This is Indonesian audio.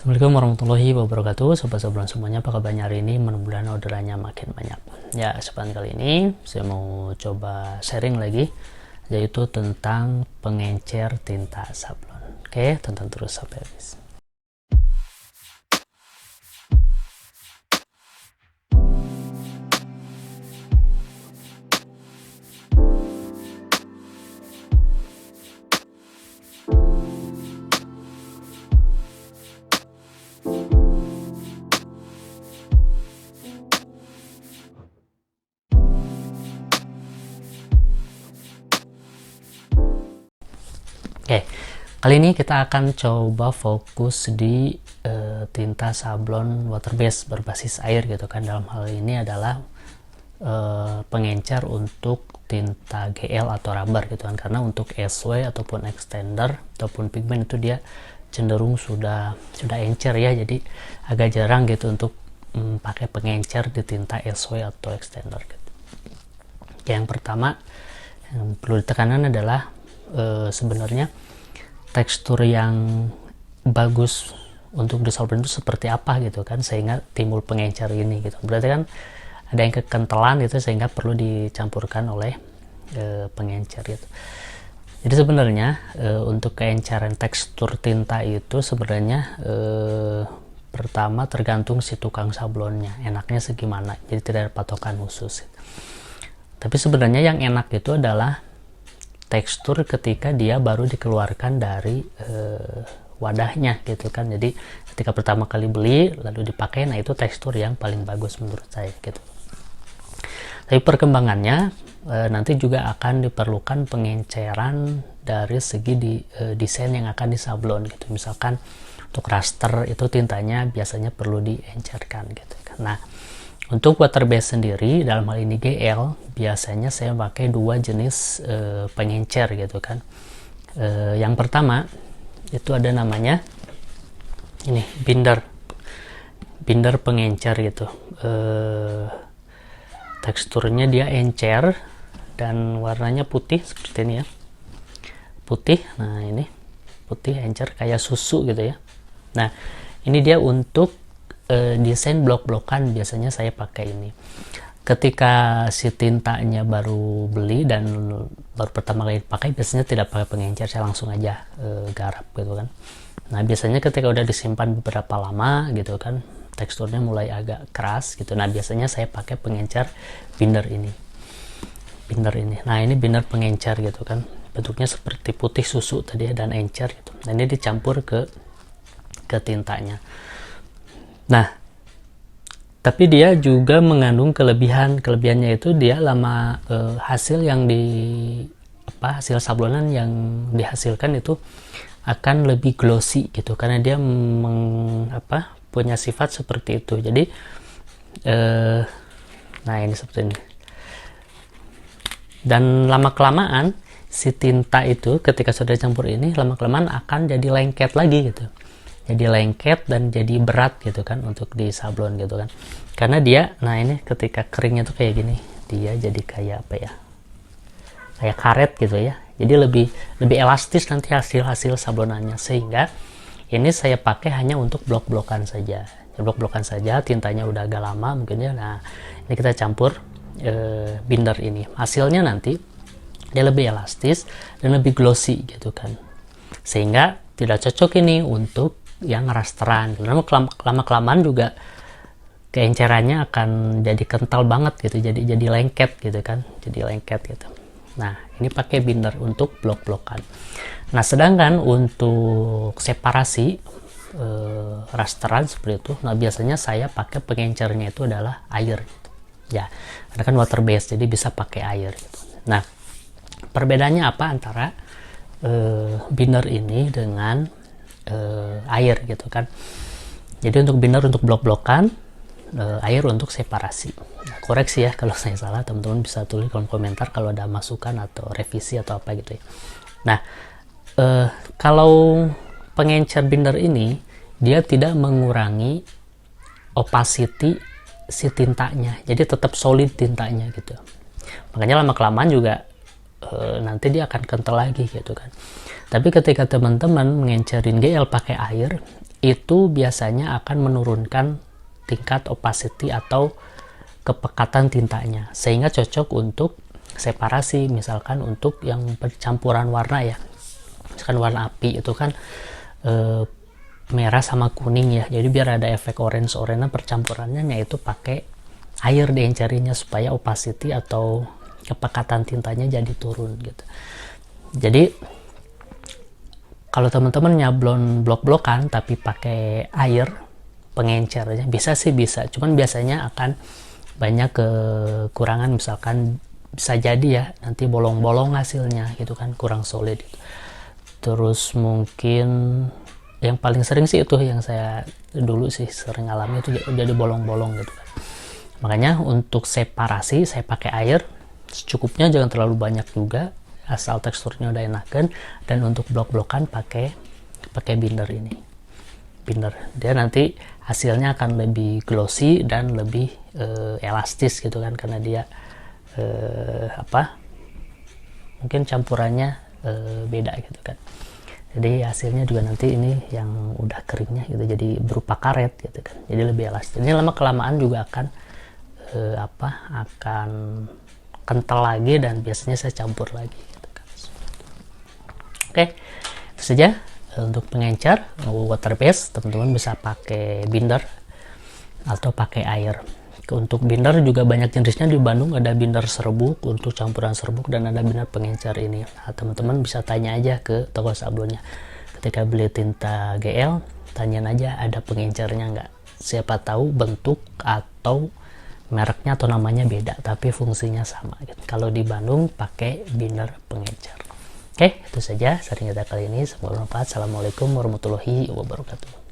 Assalamualaikum warahmatullahi wabarakatuh. Sobat sablon semuanya, apa kabarnya hari ini? Mudah-mudahan orderannya makin banyak. Ya, kesempatan kali ini saya mau coba sharing lagi, yaitu tentang pengencer tinta sablon. Oke, tonton terus sampai habis. Oke, kali ini kita akan coba fokus di tinta sablon water base berbasis air gitu kan. Dalam hal ini adalah pengencer untuk tinta GL atau rubber gitu kan, karena untuk SW ataupun extender ataupun pigment itu dia cenderung sudah encer ya, jadi agak jarang gitu untuk pakai pengencer di tinta SW atau extender gitu. Yang pertama yang perlu ditekankan adalah sebenarnya tekstur yang bagus untuk di sablon itu seperti apa gitu kan, sehingga timbul pengencer ini gitu. Berarti kan ada yang kekentalan gitu, sehingga perlu dicampurkan oleh pengencer gitu. Jadi sebenarnya untuk keenceran tekstur tinta itu sebenarnya pertama tergantung si tukang sablonnya enaknya segimana, jadi tidak ada patokan khusus. Tapi sebenarnya yang enak itu adalah tekstur ketika dia baru dikeluarkan dari wadahnya gitu kan. Jadi ketika pertama kali beli lalu dipakai, nah itu tekstur yang paling bagus menurut saya gitu. Tapi perkembangannya nanti juga akan diperlukan pengenceran dari segi desain yang akan disablon gitu. Misalkan untuk raster itu tintanya biasanya perlu diencerkan gitu kan. Nah, untuk water base sendiri, dalam hal ini GL, biasanya saya pakai dua jenis pengencer gitu kan. Yang pertama itu ada namanya ini binder pengencer gitu. Teksturnya dia encer dan warnanya putih seperti ini ya, putih. Nah ini putih encer kayak susu gitu ya. Nah ini dia untuk desain blok-blokan, biasanya saya pakai ini. Ketika si tintanya baru beli dan baru pertama kali pakai, biasanya tidak pakai pengencer, saya langsung aja garap gitu kan. Nah biasanya ketika udah disimpan beberapa lama gitu kan, teksturnya mulai agak keras gitu, nah biasanya saya pakai pengencer binder ini. Nah ini binder pengencer gitu kan, bentuknya seperti putih susu tadi dan encer gitu. Nah ini dicampur ke tintanya. Nah, tapi dia juga mengandung kelebihannya itu dia lama hasil sablonan yang dihasilkan itu akan lebih glossy gitu, karena dia punya sifat seperti itu. Jadi nah ini seperti ini. Dan lama kelamaan si tinta itu ketika sudah dicampur ini lama kelamaan akan jadi lengket lagi gitu. Jadi lengket dan jadi berat gitu kan untuk di sablon gitu kan, karena dia, nah ini ketika keringnya tuh kayak gini, dia jadi kayak apa ya, kayak karet gitu ya, jadi lebih elastis nanti hasil sablonannya. Sehingga ini saya pakai hanya untuk blok-blokan saja, tintanya udah agak lama mungkin ya. Nah ini kita campur binder ini, hasilnya nanti dia lebih elastis dan lebih glossy gitu kan, sehingga tidak cocok ini untuk yang rasteran. Lama kelamaan juga keencerannya akan jadi kental banget gitu, jadi lengket gitu kan, gitu. Nah ini pakai binder untuk blok-blokan. Nah sedangkan untuk separasi rasteran seperti itu, nah biasanya saya pakai pengencernya itu adalah air gitu. Ya karena kan water base, jadi bisa pakai air gitu. Nah perbedaannya apa antara binder ini dengan air gitu kan. Jadi untuk binder untuk blok-blokan, air untuk separasi. Nah, koreksi ya kalau saya salah, teman-teman bisa tulis kolom komentar kalau ada masukan atau revisi atau apa gitu ya. Nah kalau pengencer binder ini dia tidak mengurangi opacity si tintanya, jadi tetap solid tintanya gitu. Makanya lama kelamaan juga nanti dia akan kental lagi gitu kan. Tapi ketika teman-teman mengencerin GL pakai air, itu biasanya akan menurunkan tingkat opacity atau kepekatan tintanya, sehingga cocok untuk separasi, misalkan untuk yang percampuran warna ya, misalkan warna api itu kan merah sama kuning ya, jadi biar ada efek orange percampurannya, yaitu pakai air diencerinya supaya opacity atau kepekatan tintanya jadi turun gitu. Jadi kalau teman-teman nyablon blok-blokan tapi pakai air pengencernya, bisa sih bisa, cuman biasanya akan banyak kekurangan, misalkan bisa jadi ya nanti bolong-bolong hasilnya gitu kan, kurang solid gitu. Terus mungkin yang paling sering sih itu yang saya dulu sih sering alami itu jadi bolong-bolong gitu kan. Makanya untuk separasi saya pakai air secukupnya, jangan terlalu banyak juga, asal teksturnya udah enakan. Dan untuk blok-blokan pakai binder ini, binder, dia nanti hasilnya akan lebih glossy dan lebih elastis gitu kan, karena dia mungkin campurannya beda gitu kan. Jadi hasilnya juga nanti ini yang udah keringnya gitu jadi berupa karet gitu kan, jadi lebih elastis. Ini lama kelamaan juga akan akan kental lagi, dan biasanya saya campur lagi gitu kan. Oke, itu saja untuk pengencer water base. Teman-teman bisa pakai binder atau pakai air. Untuk binder juga banyak jenisnya di Bandung, ada binder serbuk untuk campuran serbuk, dan ada binder pengencer ini. Nah, teman-teman bisa tanya aja ke toko sablonnya. Ketika beli tinta GL, tanyain aja ada pengencernya nggak. Siapa tahu bentuk atau mereknya atau namanya beda, tapi fungsinya sama gitu. Kalau di Bandung pakai binder pengencer. Oke, itu saja sharing kita kali ini. Semoga bermanfaat. Assalamualaikum warahmatullahi wabarakatuh.